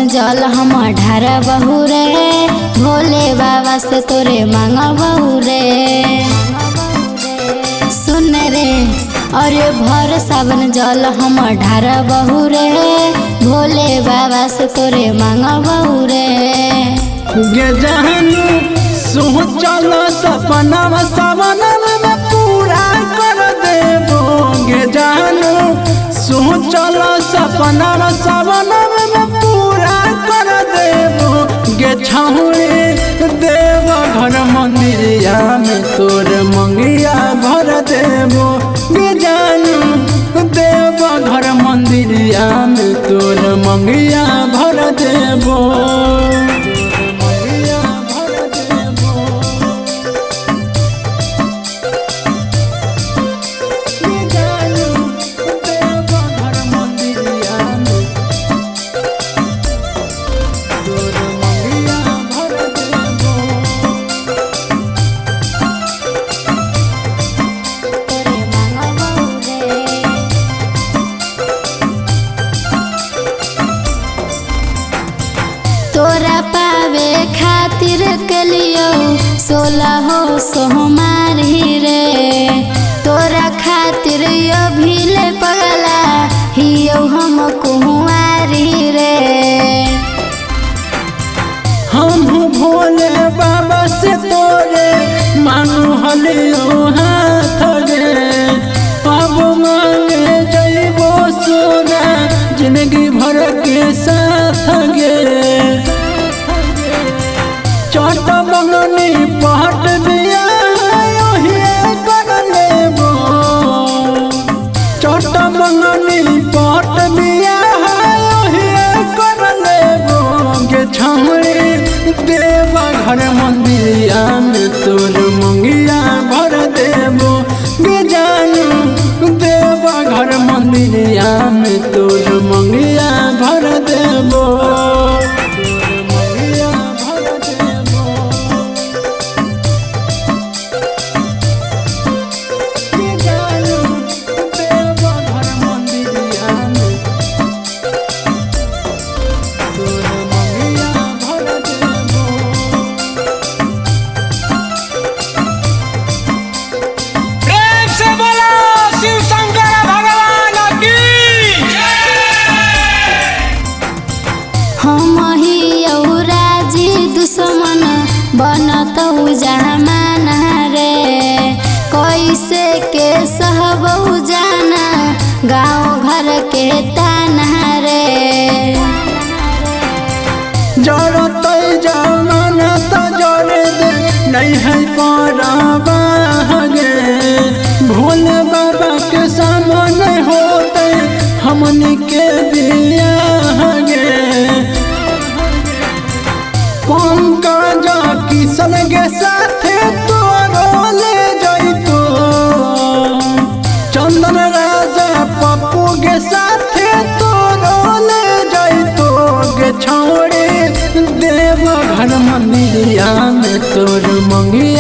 सावन जल हम ढार बहू रे, भोले बाबा से तोरे मांग बहू रे। सुन रे अरे भर सावन जल हम ढार बहू रे, भोले बाबा से तोरे मांग बहू रे। गे जानू सोचल सपना सावन में पूरा कर देबो। गे जानू सोचल सपना सावन में पूरा कर देबो। गे छौड़ी देव घर मंदिरिया में तोर मंगिया भर देबो। गे जानू देव घर मंदिरिया में तोर मंगिया भर देबो। तोरा पावे खातिर के लियो 16 सोमवारी रे, तोरा खातिर अभी ले पगला हियो हम कुंवारी रे। हम भोले बाबा से तोरे मांगू हलियो हाथ गे। अब मांगे जइबो सोना जिंदगी भर के साथ गे। चट बंगनी पहट दिया कर लेबो। चट बंगनी पहट दिया कर लेबो। गे छौड़ी देव घर मंदिरिया में तोर मंगिया भर देबो। गे जानू देव घर मंदिरिया में तोर मंगिया भर देबो। हम ही राजी दुश्मन बनत जमाना रे, कैसे के सहबऊ जाना गाँव घर के ताना रे। जरत जमाना तो जरे दे नहीं है परवा गे। भोले बाबा के सामने होते हमनी के बियाह गे। पंकज किशन के साथे तोरो ले जइतो। चंदन राजा पप्पू के साथे तोरो ले जइतो। गे छौड़ी देव घर मंदिरिया में तोर मंगी